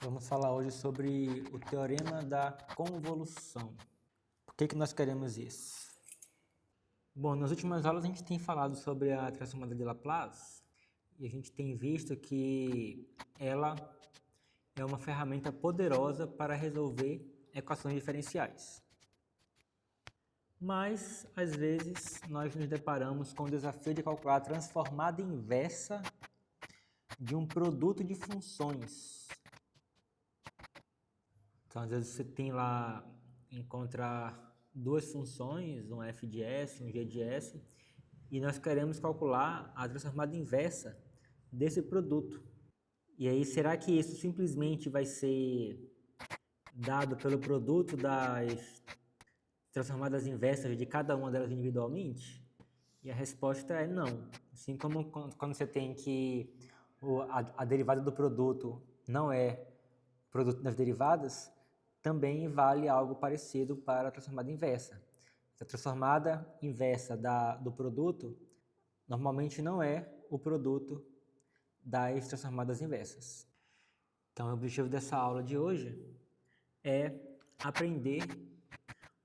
Vamos falar hoje sobre o teorema da convolução. Por que nós queremos isso? Bom, nas últimas aulas a gente tem falado sobre a transformada de Laplace e a gente tem visto que ela é uma ferramenta poderosa para resolver equações diferenciais. Mas, às vezes, nós nos deparamos com o desafio de calcular a transformada inversa de um produto de funções. Então, às vezes você tem lá, encontra duas funções, um f de s, um g de s, e nós queremos calcular a transformada inversa desse produto. E aí, será que isso simplesmente vai ser dado pelo produto das transformadas inversas de cada uma delas individualmente? E a resposta é não. Assim como quando você tem que a derivada do produto não é o produto das derivadas, também vale algo parecido para a transformada inversa. A transformada inversa do produto normalmente não é o produto das transformadas inversas. Então, o objetivo dessa aula de hoje é aprender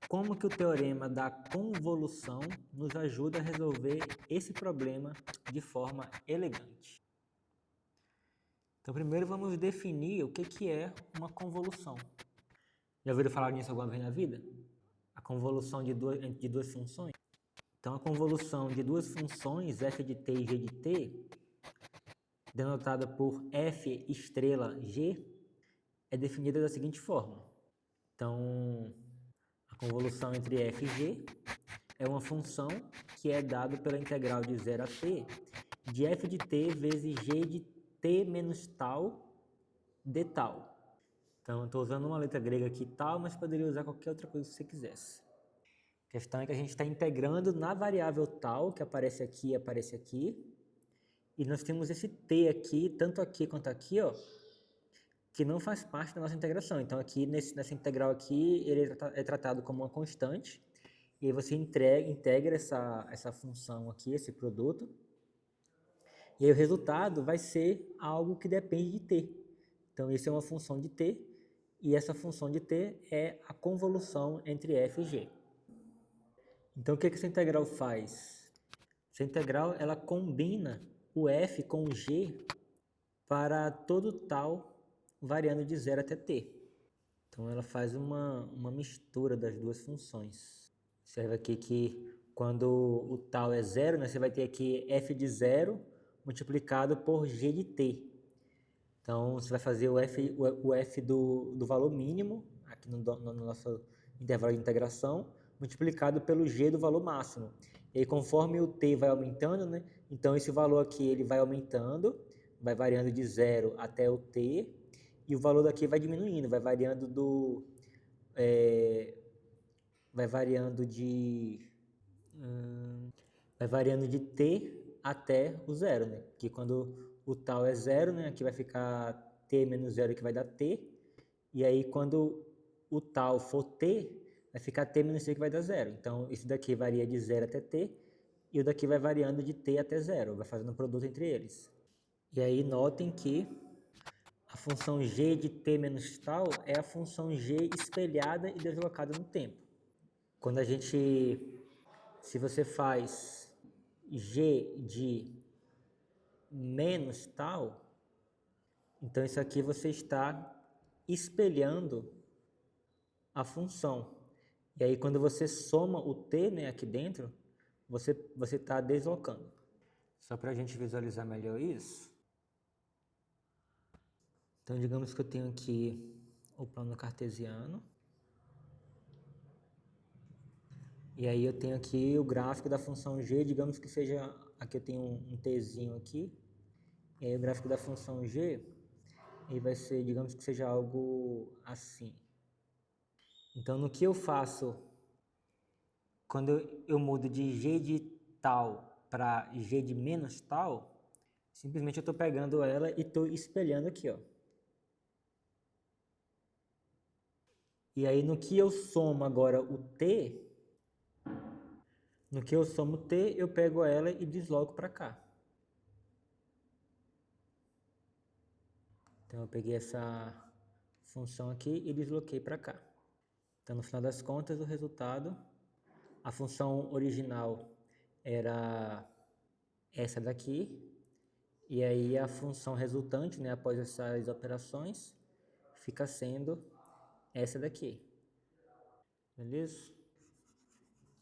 como que o teorema da convolução nos ajuda a resolver esse problema de forma elegante. Então, primeiro vamos definir o que é uma convolução. Já ouviram falar nisso alguma vez na vida? A convolução de duas funções? Então, a convolução de duas funções, f de t e g de t, denotada por f estrela g, é definida da seguinte forma. Então, a convolução entre f e g é uma função que é dada pela integral de 0 a t de f de t vezes g de t menos tal de tal. Então, eu estou usando uma letra grega aqui, tal, mas poderia usar qualquer outra coisa que você quisesse. A questão é que a gente está integrando na variável tal, que aparece aqui, e nós temos esse t aqui, tanto aqui quanto aqui, ó, que não faz parte da nossa integração. Então, aqui nessa integral aqui, ele é tratado como uma constante, e aí você integra essa função aqui, esse produto, e aí o resultado vai ser algo que depende de t. Então, isso é uma função de t, e essa função de t é a convolução entre f e g. Então, o que essa integral faz? Essa integral ela combina o f com o g para todo tal variando de 0 até t. Então, ela faz uma mistura das duas funções. Observa aqui que quando o tal é 0, né, você vai ter aqui f de 0 multiplicado por g de t. Então, você vai fazer o f do valor mínimo, aqui no nosso intervalo de integração, multiplicado pelo g do valor máximo. E aí, conforme o t vai aumentando, né, então esse valor aqui ele vai aumentando, vai variando de 0 até o t, e o valor daqui vai diminuindo, vai variando de t até o zero, né? Que quando o tal é zero, né? Aqui vai ficar t menos zero, que vai dar t. E aí, quando o tal for t, vai ficar t menos c, que vai dar zero. Então, isso daqui varia de 0 até t, e o daqui vai variando de t até zero, vai fazendo um produto entre eles. E aí, notem que a função g de t menos tal é a função g espelhada e deslocada no tempo. Quando se você faz g de menos tal, então isso aqui você está espelhando a função. E aí quando você soma o t, né, aqui dentro, você está deslocando. Só para a gente visualizar melhor isso. Então digamos que eu tenho aqui o plano cartesiano. E aí eu tenho aqui o gráfico da função g, digamos que seja, aqui eu tenho um tzinho aqui, e aí o gráfico da função g, ele vai ser, digamos que seja algo assim. Então, no que eu faço, quando eu mudo de g de tal para g de menos tal, simplesmente eu estou pegando ela e estou espelhando aqui, ó. E aí, no que eu somo agora o t, eu pego ela e desloco para cá. Então, eu peguei essa função aqui e desloquei para cá. Então, no final das contas, o resultado, a função original era essa daqui, e aí a função resultante, né, após essas operações, fica sendo essa daqui. Beleza?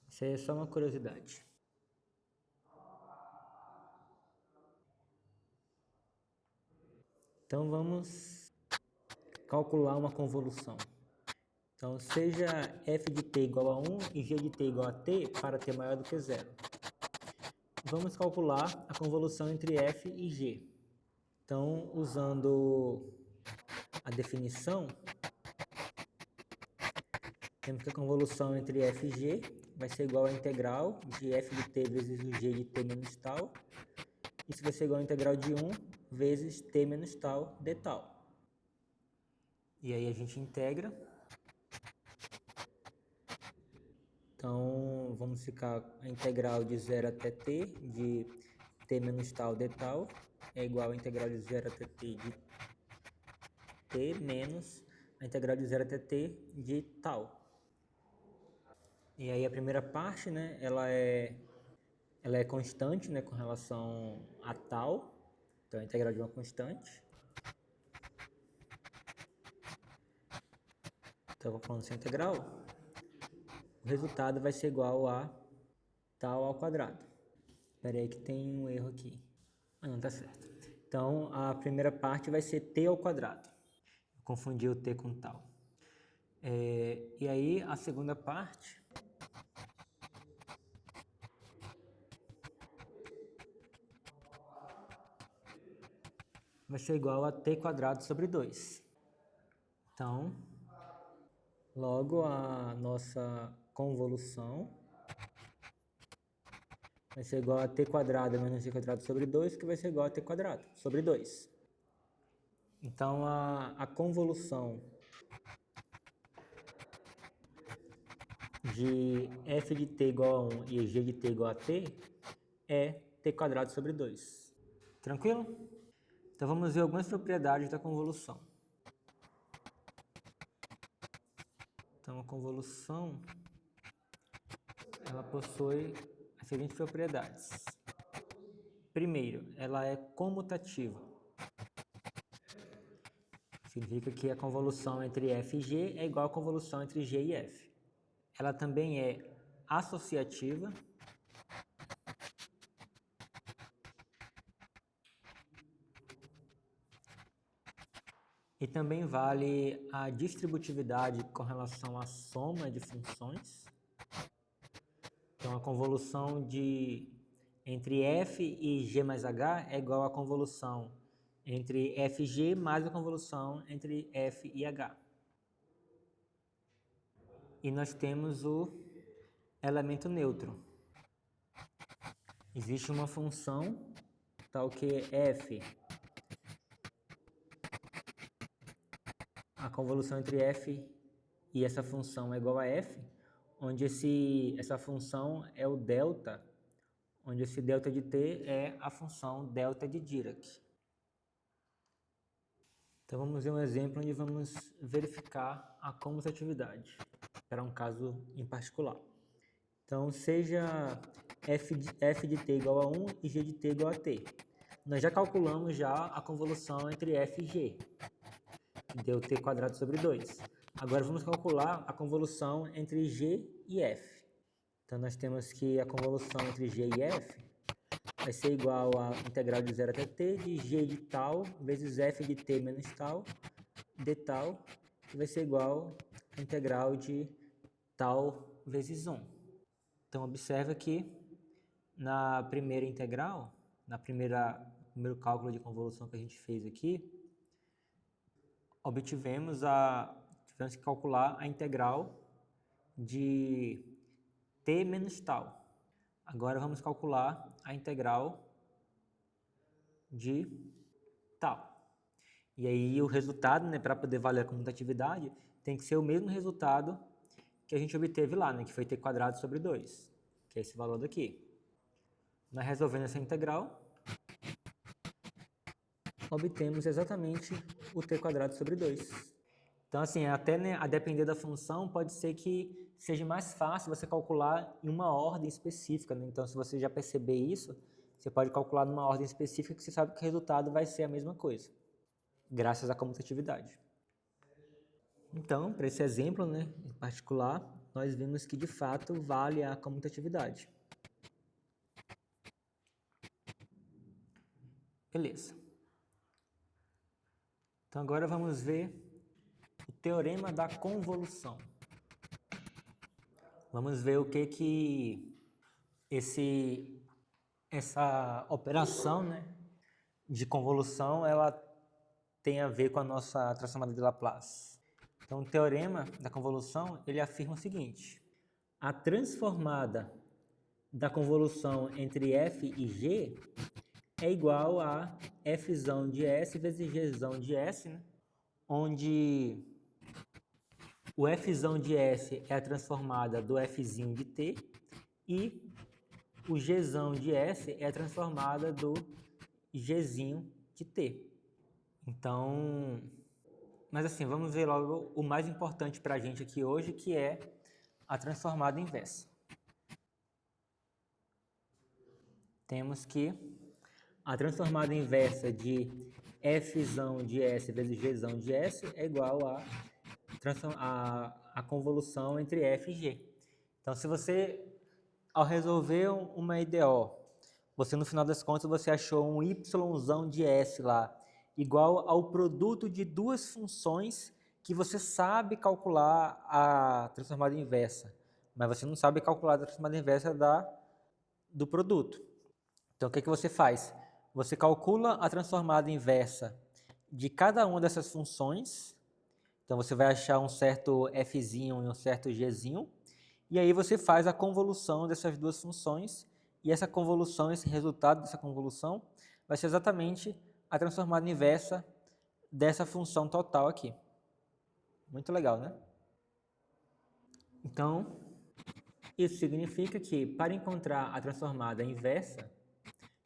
Isso aí é só uma curiosidade. Então vamos calcular uma convolução. Então seja f de t igual a 1 e g de t igual a t para t maior do que zero. Vamos calcular a convolução entre f e g. Então, usando a definição, temos que a convolução entre f e g vai ser igual à integral de f de t vezes o g de t menos tal. Isso vai ser igual à integral de 1 vezes t menos tal de tal. E aí a gente integra. Então, vamos ficar a integral de 0 até t de t menos tal de tal é igual à integral de 0 até t de t menos a integral de 0 até t de tal. E aí a primeira parte, né, ela é constante, né, com relação a tal. Então, a integral de uma constante. Então, calculando essa integral, o resultado vai ser igual a tal ao quadrado. Espera aí que tem um erro aqui. Ah, não, tá certo. Então, a primeira parte vai ser t ao quadrado. Eu confundi o t com tal. E aí, a segunda parte vai ser igual a t quadrado sobre 2. Então, logo a nossa convolução vai ser igual a t quadrado menos t quadrado sobre 2, que vai ser igual a t quadrado sobre 2. Então, a convolução de f de t igual a 1 e g de t igual a t é t quadrado sobre 2. Tranquilo? Então, vamos ver algumas propriedades da convolução. Então, a convolução ela possui as seguintes propriedades. Primeiro, ela é comutativa. Significa que a convolução entre f e g é igual à convolução entre g e f. Ela também é associativa. E também vale a distributividade com relação à soma de funções. Então, a convolução entre f e g mais h é igual à convolução entre f e g mais a convolução entre f e h. E nós temos o elemento neutro. Existe uma função tal que f, a convolução entre f e essa função é igual a f, onde essa função é o delta, onde esse delta de t é a função delta de Dirac. Então vamos ver um exemplo onde vamos verificar a comutatividade, para um caso em particular. Então seja f de t igual a 1 e g de t igual a t. Nós já calculamos já a convolução entre f e g, que deu t quadrado sobre 2. Agora vamos calcular a convolução entre g e f. Então nós temos que a convolução entre g e f vai ser igual a integral de 0 até t de g de tal vezes f de t menos tal de tal, que vai ser igual a integral de tal vezes 1. Então observa que na primeira integral, primeiro cálculo de convolução que a gente fez aqui, tivemos que calcular a integral de t menos tal. Agora vamos calcular a integral de tal. E aí o resultado, né, para poder valer a comutatividade, tem que ser o mesmo resultado que a gente obteve lá, né, que foi t quadrado sobre 2, que é esse valor daqui. Nós resolvendo essa integral, obtemos exatamente o t quadrado sobre 2. Então, assim, até né, a depender da função, pode ser que seja mais fácil você calcular em uma ordem específica, né? Então, se você já perceber isso, você pode calcular numa ordem específica que você sabe que o resultado vai ser a mesma coisa, graças à comutatividade. Então, para esse exemplo, né, em particular, nós vimos que de fato vale a comutatividade. Beleza. Então agora vamos ver o teorema da convolução. Vamos ver o que essa operação, né, de convolução ela tem a ver com a nossa transformada de Laplace. Então o teorema da convolução ele afirma o seguinte: a transformada da convolução entre f e g é igual a f de s vezes g de s, né? Onde o f de s é a transformada do f de t e o g de s é a transformada do g de t. Então, mas assim, vamos ver logo o mais importante para a gente aqui hoje, que é a transformada inversa. Temos que a transformada inversa de f de s vezes g de s é igual a convolução entre f e g. Então, se você, ao resolver uma IDO, você no final das contas você achou um y de s lá, igual ao produto de duas funções que você sabe calcular a transformada inversa, mas você não sabe calcular a transformada inversa do produto. Então, o que você faz? Você calcula a transformada inversa de cada uma dessas funções. Então, você vai achar um certo f e um certo g, e aí você faz a convolução dessas duas funções, e essa convolução, esse resultado dessa convolução, vai ser exatamente a transformada inversa dessa função total aqui. Muito legal, né? Então, isso significa que para encontrar a transformada inversa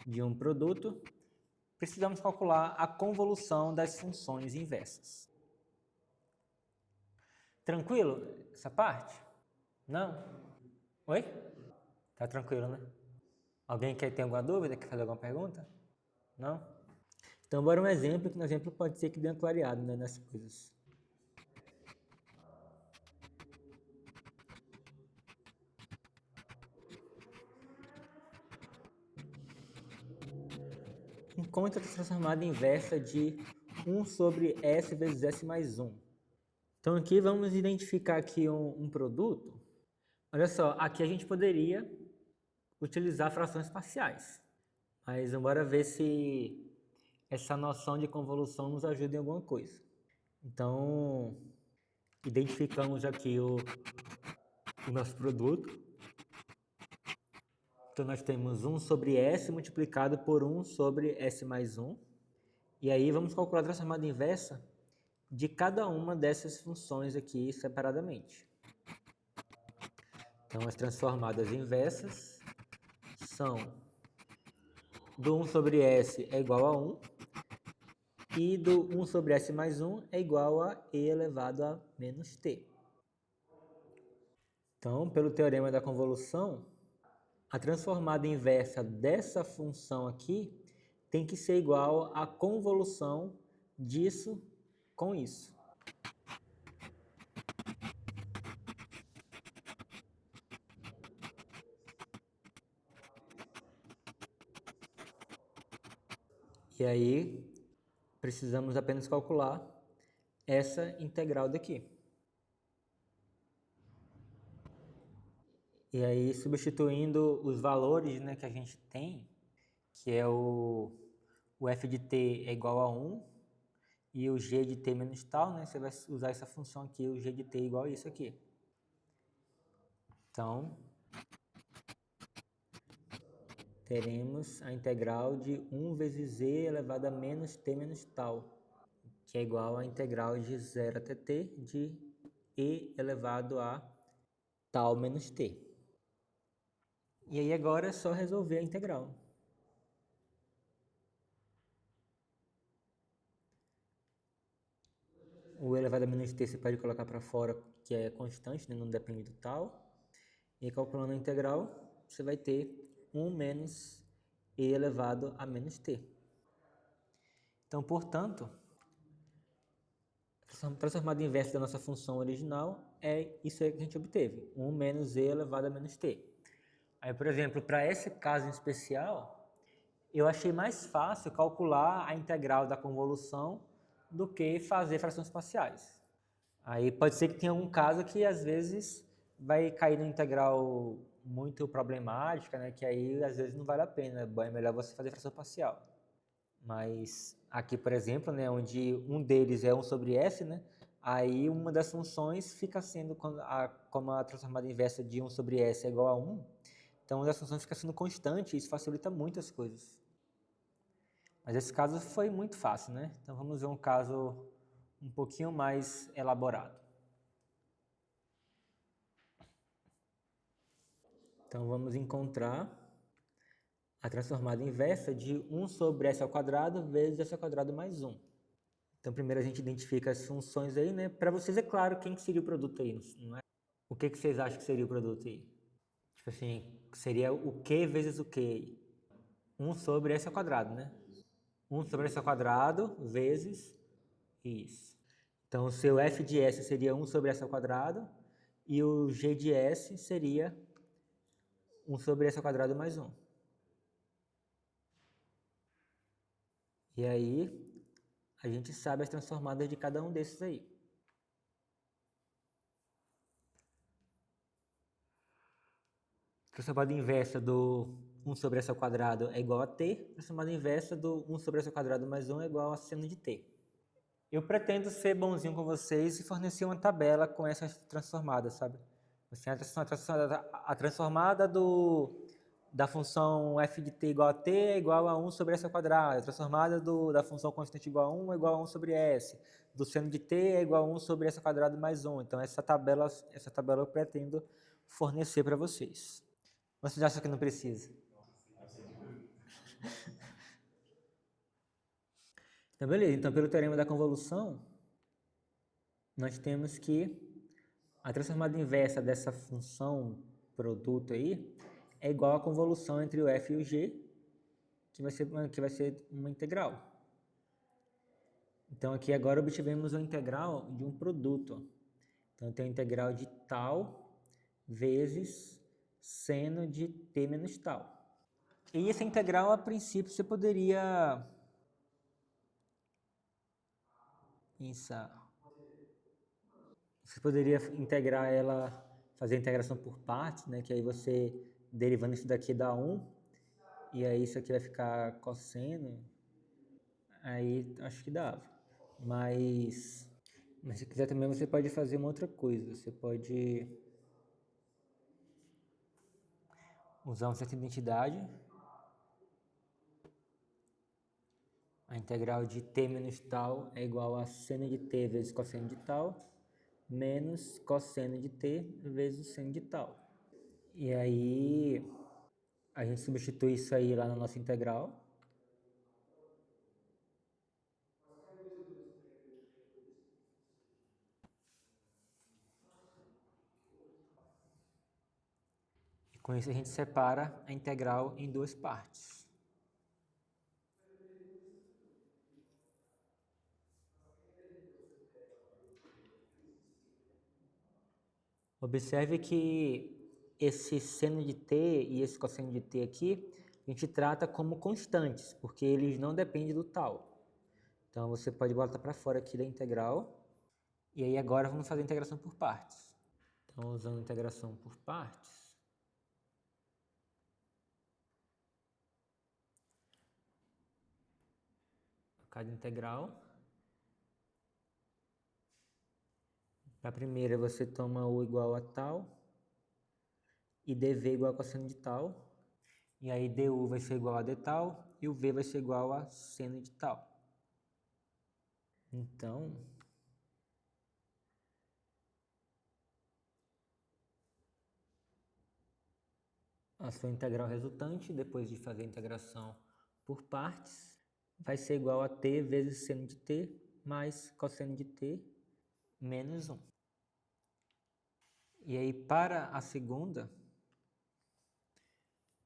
de um produto, precisamos calcular a convolução das funções inversas. Tranquilo essa parte? Não? Oi? Tá tranquilo, né? Alguém quer ter alguma dúvida? Quer fazer alguma pergunta? Não? Então, bora um exemplo, que no exemplo pode ser que dê uma clareada, né, nas coisas. Encontre a transformada inversa de 1 sobre s vezes s mais 1. Então, aqui vamos identificar aqui um produto. Olha só, aqui a gente poderia utilizar frações parciais. Mas bora ver se essa noção de convolução nos ajuda em alguma coisa. Então, identificamos aqui o nosso produto. Então, nós temos 1 sobre s multiplicado por 1 sobre s mais 1. E aí, vamos calcular a transformada inversa de cada uma dessas funções aqui separadamente. Então, as transformadas inversas são do 1 sobre s é igual a 1 e do 1 sobre s mais 1 é igual a e elevado a menos t. Então, pelo teorema da convolução, a transformada inversa dessa função aqui tem que ser igual à convolução disso com isso. E aí, precisamos apenas calcular essa integral daqui. E aí, substituindo os valores, né, que a gente tem, que é o f de t é igual a 1 e o g de t menos tal, né, você vai usar essa função aqui, o g de t é igual a isso aqui. Então, teremos a integral de 1 vezes e elevado a menos t menos tal, que é igual à integral de 0 até t de e elevado a tal menos t. E aí agora é só resolver a integral. O elevado elevado a menos t você pode colocar para fora, que é constante, né? Não depende do tal. E calculando a integral, você vai ter 1 menos e elevado a menos t. Então, portanto, a transformada inversa da nossa função original é isso aí que a gente obteve, 1 menos e elevado a menos t. Aí, por exemplo, para esse caso em especial, eu achei mais fácil calcular a integral da convolução do que fazer frações parciais. Aí pode ser que tenha algum caso que às vezes vai cair no integral muito problemática, né? Que aí às vezes não vale a pena, é melhor você fazer fração parcial. Mas aqui, por exemplo, né, onde um deles é 1 sobre s, né? Aí uma das funções fica sendo, como a transformada inversa de 1 sobre s é igual a 1, então uma das funções fica sendo constante e isso facilita muito as coisas. Mas esse caso foi muito fácil, né? Então vamos ver um caso um pouquinho mais elaborado. Então vamos encontrar a transformada inversa de 1 sobre s ao quadrado vezes s ao quadrado mais 1. Então primeiro a gente identifica as funções aí, né? Para vocês é claro quem que seria o produto aí, não é? O que vocês acham que seria o produto aí? Tipo assim, seria o q vezes o q aí? 1 sobre s ao quadrado, né? 1 sobre s ao quadrado vezes isso. Então, o seu f de s seria 1 sobre s ao quadrado e o g de s seria 1 sobre s ao quadrado mais 1. E aí, a gente sabe as transformadas de cada um desses aí. Transformada inversa do 1 sobre s ao quadrado é igual a t. Transformada inversa do 1 sobre s ao quadrado mais 1 é igual a seno de t. Eu pretendo ser bonzinho com vocês e fornecer uma tabela com essas transformadas, sabe? Assim, a transformada da função f de t igual a t é igual a 1 sobre s ao quadrado. A transformada da função constante igual a 1 é igual a 1 sobre s. Do seno de t é igual a 1 sobre s ao quadrado mais 1. Então, essa tabela eu pretendo fornecer para vocês. Mas vocês acham que não precisa? Então, beleza. Então, pelo teorema da convolução, nós temos que a transformada inversa dessa função produto aí é igual à convolução entre o f e o g, que vai ser uma integral. Então, aqui agora obtivemos a integral de um produto. Então, tem a integral de tal vezes seno de t menos tal. E essa integral, a princípio, você poderia pensar. Você poderia integrar ela, fazer a integração por partes, né? Que aí você, derivando isso daqui dá 1, e aí isso aqui vai ficar cosseno, aí acho que dava. Mas se quiser também você pode fazer uma outra coisa, você pode usar uma certa identidade, a integral de t menos tal é igual a seno de t vezes cosseno de tal, menos cosseno de t vezes seno de tal. E aí a gente substitui isso aí lá na nossa integral. E com isso a gente separa a integral em duas partes. Observe que esse seno de t e esse cosseno de t aqui, a gente trata como constantes, porque eles não dependem do tal. Então, você pode botar para fora aqui da integral. E aí, agora, vamos fazer a integração por partes. Então, usando a integração por partes, cada integral. Para a primeira, você toma u igual a tal, e dv igual a cosseno de tal. E aí du vai ser igual a d tal e o v vai ser igual a seno de tal. Então, a sua integral resultante, depois de fazer a integração por partes, vai ser igual a t vezes seno de t mais cosseno de t menos 1. E aí, para a segunda,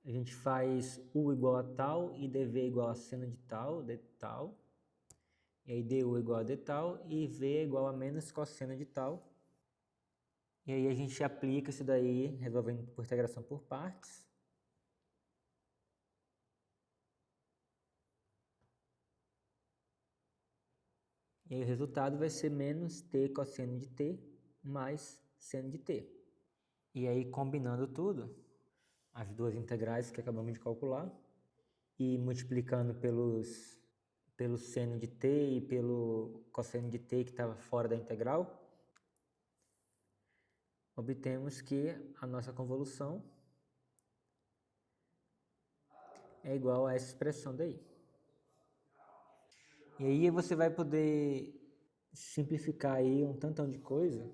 a gente faz U igual a tal e dV igual a seno de tal, d tal. E aí du igual a d tal e v igual a menos cosseno de tal. E aí a gente aplica isso daí, resolvendo por integração por partes. E aí o resultado vai ser menos t cosseno de t mais seno de t. E aí combinando tudo, as duas integrais que acabamos de calcular, e multiplicando pelo seno de t e pelo cosseno de t que estava fora da integral, obtemos que a nossa convolução é igual a essa expressão daí. E aí você vai poder simplificar aí um tantão de coisa.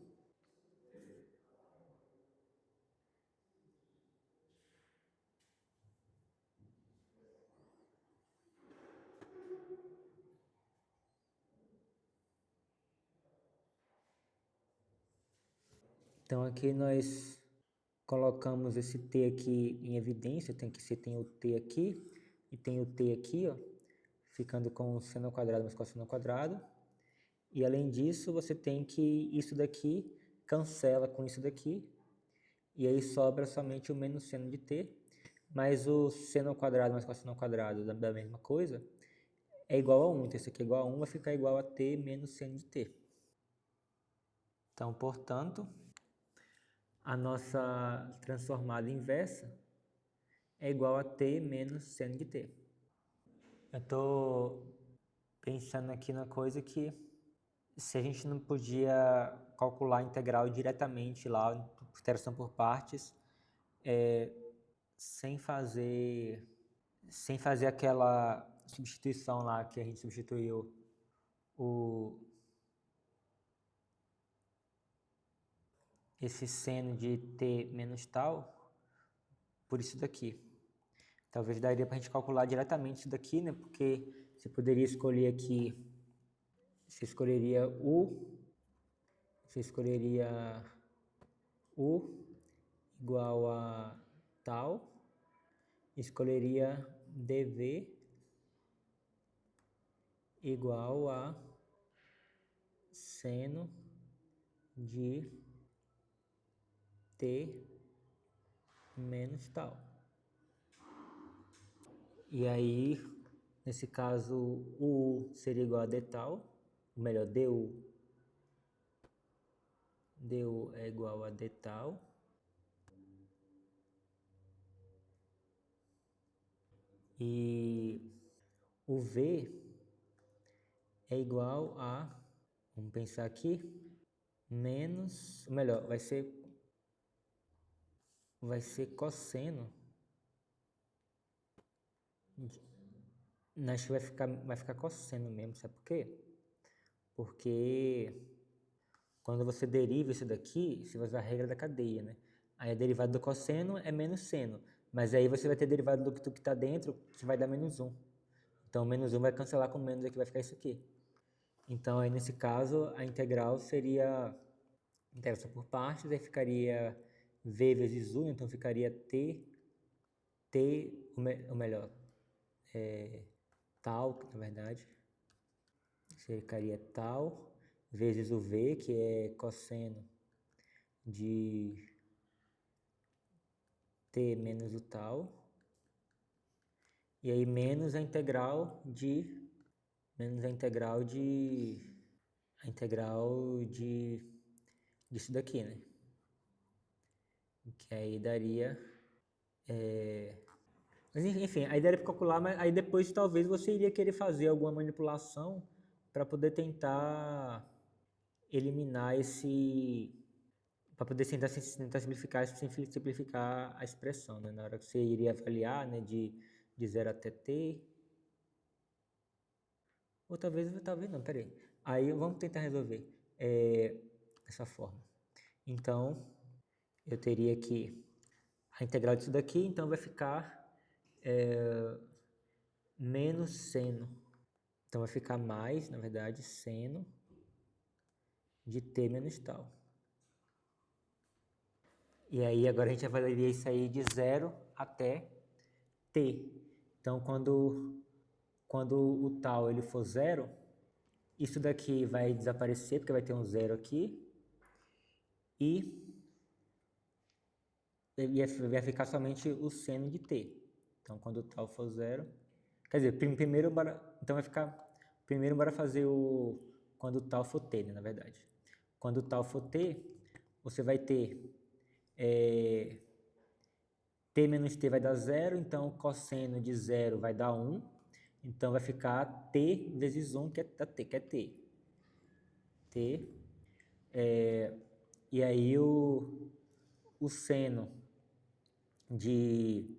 Então aqui nós colocamos esse t aqui em evidência, você tem o t aqui e tem o t aqui, ó, ficando com o seno ao quadrado mais cosseno ao quadrado. E além disso, você tem que isso daqui cancela com isso daqui, e aí sobra somente o menos seno de t, mas o seno ao quadrado mais cosseno ao quadrado da mesma coisa é igual a 1. Então, isso aqui é igual a 1, vai ficar igual a t menos seno de t. Então, portanto, a nossa transformada inversa é igual a t menos seno de t. Eu estou pensando aqui na coisa que se a gente não podia calcular a integral diretamente lá, interação por partes, sem fazer aquela substituição lá que a gente substituiu esse seno de t menos tal por isso daqui. Talvez daria para a gente calcular diretamente isso daqui, né? Porque você poderia escolher aqui, você escolheria U igual a tal, escolheria dv igual a seno de t menos tal. E aí, nesse caso, o U seria igual a d tal, ou melhor, du é igual a d tal. E o V é igual a, vamos pensar aqui, menos, ou melhor, vai ser cosseno. Acho que vai ficar cosseno mesmo, sabe por quê? Porque quando você deriva isso daqui, você vai usar a regra da cadeia, né? Aí a derivada do cosseno é menos seno, mas aí você vai ter derivada do que está dentro, que vai dar menos 1. Então, menos 1 vai cancelar com menos, aqui vai ficar isso aqui. Então, aí nesse caso, a integral seria integração por partes, aí ficaria v vezes u, então ficaria ou melhor, tal, na verdade, ficaria tal, vezes o v, que é cosseno de t menos o tal, e aí menos a integral disso daqui, né? Que aí daria, mas enfim, aí daria para calcular, mas aí depois talvez você iria querer fazer alguma manipulação para poder tentar eliminar para poder tentar simplificar a expressão, né? Na hora que você iria avaliar, né, de 0 até t, ou talvez não, peraí. Aí vamos tentar resolver dessa forma. Então, eu teria que a integral disso daqui, então vai ficar menos seno. Então vai ficar mais, na verdade, seno de t menos tal. E aí agora a gente avaliaria isso aí de 0 até t. Então quando o tal ele for 0, isso daqui vai desaparecer, porque vai ter um 0 aqui. E vai ficar somente o seno de t. Então quando o tal for 0, quer dizer, primeiro então vai ficar, primeiro bora fazer o quando o tal for t, né, na verdade. Quando o tal for t, você vai ter t menos t vai dar 0, então o cosseno de 0 vai dar 1. Então vai ficar t vezes 1, que é t, que é t. T. E aí o seno de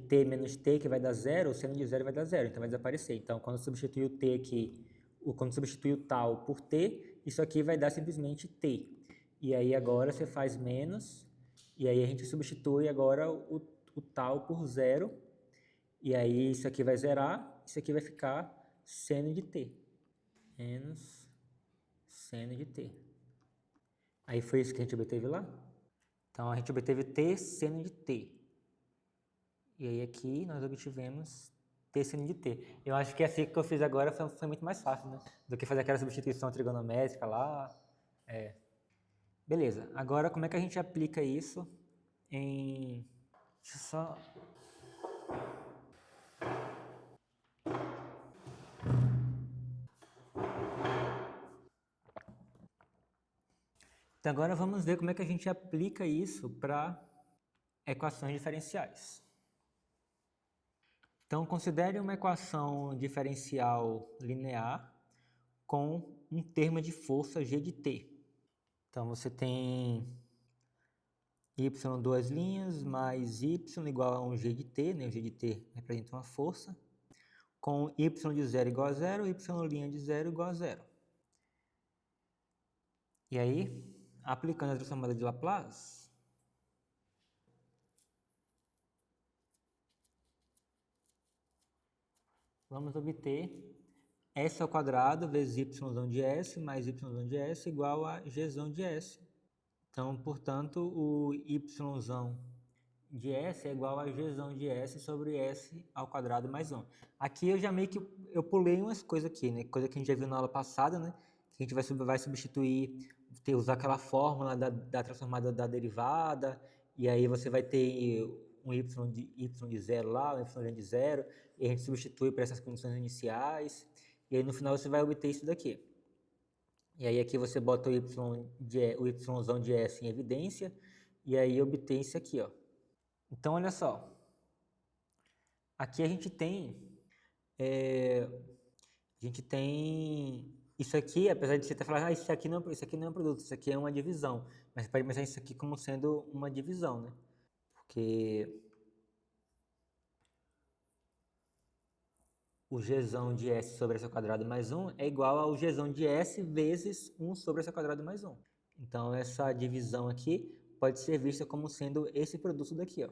t menos t, que vai dar 0, o seno de 0 vai dar 0, então vai desaparecer. Então, quando substituir o t aqui, quando substituir o tal por t, isso aqui vai dar simplesmente t. E aí agora você faz menos, e aí a gente substitui agora o tal por 0, e aí isso aqui vai zerar, isso aqui vai ficar seno de t. Menos seno de t. Aí foi isso que a gente obteve lá? Então a gente obteve t seno de t. E aí aqui nós obtivemos t seno de t. Eu acho que assim que eu fiz agora foi muito mais fácil, né? Do que fazer aquela substituição trigonométrica lá. Beleza, agora como é que a gente aplica isso em... Deixa eu só... Então agora vamos ver como é que a gente aplica isso para equações diferenciais. Então considere uma equação diferencial linear com um termo de força g de t. Então você tem y duas linhas mais y igual a um g de t, né? O g de t representa uma força, com y de 0 igual a 0, y' de 0 igual a 0. E aí, aplicando a transformada de Laplace, vamos obter s ao quadrado vezes y de s mais y de s igual a g de s. Então, portanto, o y de s é igual a g de s sobre s ao quadrado mais 1. Aqui eu já meio que eu pulei umas coisas aqui, né? Coisa que a gente já viu na aula passada, né? Que a gente vai substituir, usar aquela fórmula da transformada da derivada, e aí você vai ter um y de 0 lá, um y de 0, e a gente substitui para essas condições iniciais, e aí no final você vai obter isso daqui. E aí aqui você bota o y de s em evidência, e aí obtém isso aqui, ó. Então, olha só, aqui a gente tem isso aqui, apesar de você estar falando, isso aqui não é um produto, isso aqui é uma divisão, mas você pode pensar isso aqui como sendo uma divisão, né? Porque o g de s sobre s ao quadrado mais 1 é igual ao g de s vezes 1 sobre s ao quadrado mais 1. Então, essa divisão aqui pode ser vista como sendo esse produto daqui, ó.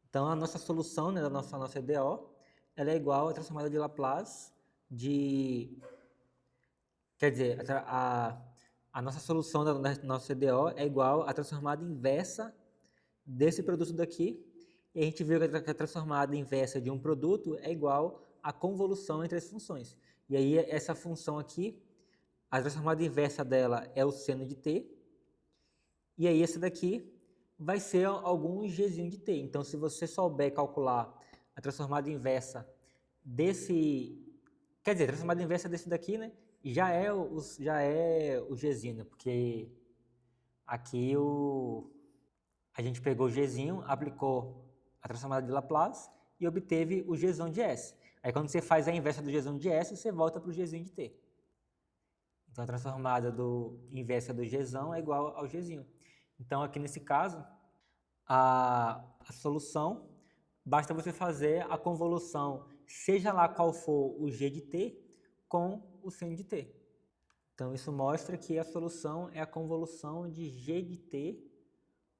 Então, a nossa solução, né, da nossa EDO, ela é igual à transformada de Laplace de... Quer dizer, a nossa solução da nossa EDO é igual à transformada inversa desse produto daqui. E a gente viu que a transformada inversa de um produto é igual à convolução entre as funções. E aí, essa função aqui, a transformada inversa dela é o seno de t. E aí, essa daqui vai ser algum gzinho de t. Então, se você souber calcular a transformada inversa desse... Quer dizer, a transformada inversa desse daqui, né? Já é o gzinho, né? Porque aqui a gente pegou o gzinho, aplicou a transformada de Laplace e obteve o g de s. Aí, quando você faz a inversa do g de s, você volta para o gzinho de t. Então, a transformada inversa do g é igual ao gzinho. Então, aqui nesse caso, a solução, basta você fazer a convolução, seja lá qual for o g de t, com o seno de t. Então, isso mostra que a solução é a convolução de g de t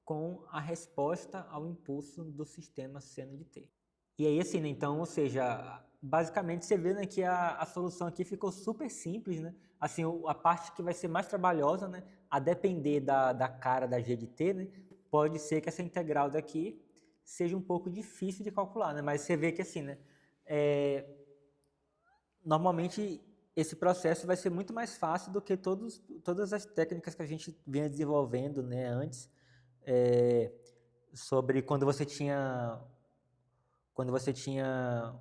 com a resposta ao impulso do sistema seno de t. E aí, assim, né, então, ou seja, basicamente você vê, né, que a solução aqui ficou super simples, né? Assim, a parte que vai ser mais trabalhosa, né, a depender da cara da g de t, né, pode ser que essa integral daqui seja um pouco difícil de calcular, né? Mas você vê que assim, né, normalmente esse processo vai ser muito mais fácil do que todas as técnicas que a gente vinha desenvolvendo, né, antes, sobre quando você tinha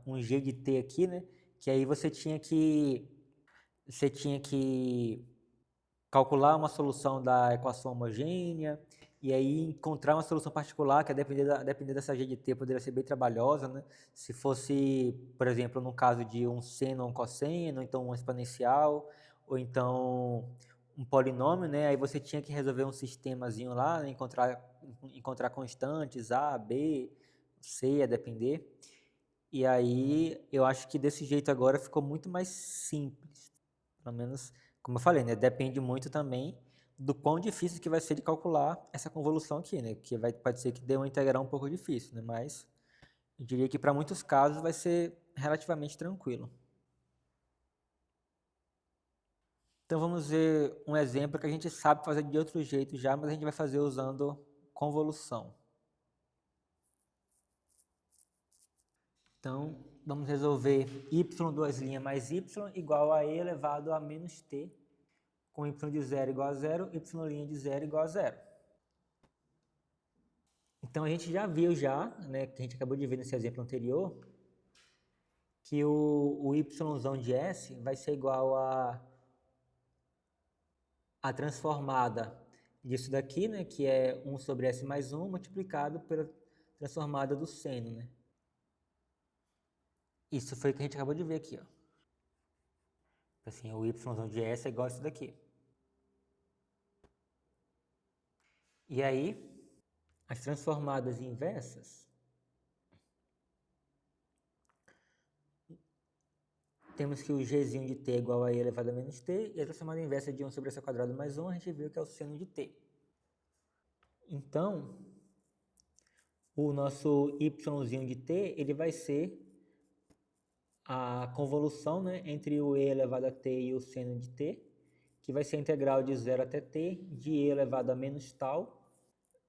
um g de t aqui, né, que aí você tinha que calcular uma solução da equação homogênea e aí encontrar uma solução particular que, a depender dessa g de t, poderia ser bem trabalhosa, né? Se fosse, por exemplo, no caso de um seno ou um cosseno, então um exponencial, ou então um polinômio, né? Aí você tinha que resolver um sistemazinho lá, né? encontrar constantes, A, B, C, a depender. E aí eu acho que desse jeito agora ficou muito mais simples. Pelo menos, como eu falei, né? Depende muito também do quão difícil que vai ser de calcular essa convolução aqui, né? Que pode ser que dê uma integral um pouco difícil, né? Mas eu diria que para muitos casos vai ser relativamente tranquilo. Então vamos ver um exemplo que a gente sabe fazer de outro jeito já, mas a gente vai fazer usando convolução. Então, vamos resolver y duas linhas mais y igual a e elevado a menos t, com y de 0 igual a 0, y' de 0 igual a 0. Então, a gente já viu né, que a gente acabou de ver nesse exemplo anterior, que o yzão de S vai ser igual a transformada disso daqui, né, que é 1 sobre S mais 1, multiplicado pela transformada do seno, né? Isso foi o que a gente acabou de ver aqui, ó. Assim, o yzão de S é igual a isso daqui. E aí, as transformadas inversas, temos que o gzinho de t é igual a e elevado a menos t, e a transformada inversa de 1 sobre S ao quadrado mais 1, a gente viu que é o seno de t. Então, o nosso yzinho de t, ele vai ser a convolução, né, entre o e elevado a t e o seno de t, que vai ser a integral de 0 até t de e elevado a menos tal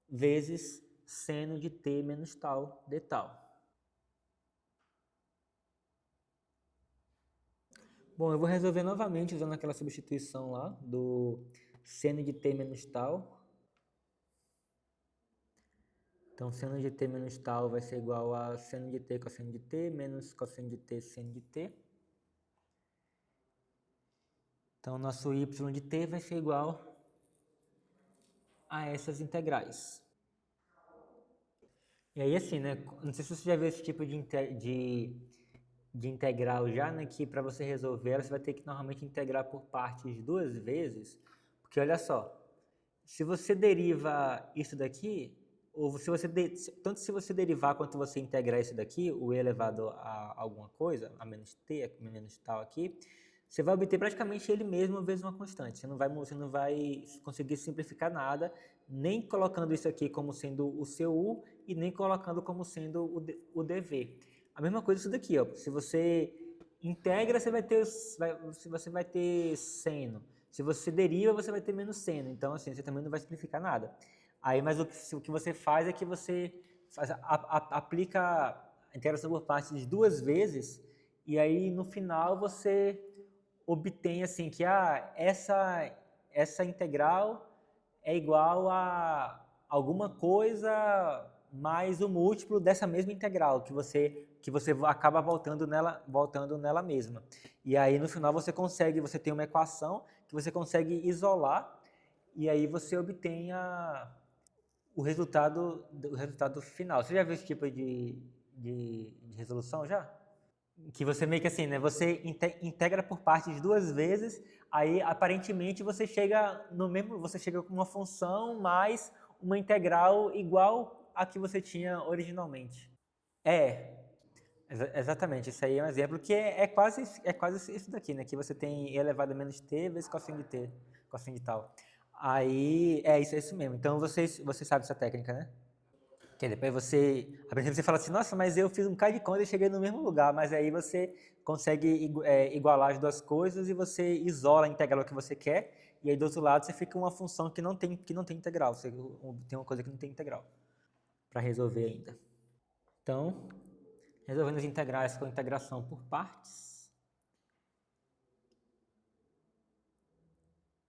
vezes seno de t menos tal de tal. Bom, eu vou resolver novamente usando aquela substituição lá do seno de t menos tal. Então, seno de t menos tal vai ser igual a seno de t cosseno de t menos cosseno de t seno de t. Então, nosso y de t vai ser igual a essas integrais. E aí, assim, né? Não sei se você já viu esse tipo de integral já, né? Que para você resolver ela, você vai ter que normalmente integrar por partes duas vezes. Porque olha só, se você deriva isso daqui, ou se você tanto se você derivar quanto você integrar isso daqui, o e elevado a alguma coisa, a menos t, a menos tal aqui, você vai obter praticamente ele mesmo vezes uma constante. Você não vai conseguir simplificar nada, nem colocando isso aqui como sendo o seu u e nem colocando como sendo o dv. A mesma coisa isso daqui, ó. Se você integra, você vai ter seno. Se você deriva, você vai ter menos seno. Então, assim, você também não vai simplificar nada. Aí, mas o que você faz é que você aplica a integração por partes duas vezes e aí no final você obtém assim que essa integral é igual a alguma coisa mais o múltiplo dessa mesma integral que você acaba voltando nela mesma. E aí no final você tem uma equação que você consegue isolar e aí você obtém o resultado final. Você já viu esse tipo de resolução já? Que você meio que assim, né? Você integra por partes duas vezes, aí aparentemente você chega com uma função mais uma integral igual a que você tinha originalmente. Exatamente. Isso aí é um exemplo que é quase isso daqui, né? Que você tem e elevado a menos t vezes cosseno de t, cosseno de tal. Aí, isso mesmo. Então, você sabe essa técnica, né? Que depois a princípio você fala assim, nossa, mas eu fiz um bocado de conta e cheguei no mesmo lugar, mas aí você consegue igualar as duas coisas e você isola a integral que você quer, e aí do outro lado você fica uma função que não tem integral, você tem uma coisa que não tem integral para resolver ainda. Então, resolvendo as integrais com integração por partes,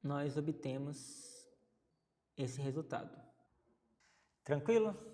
nós obtemos esse resultado. Tranquilo?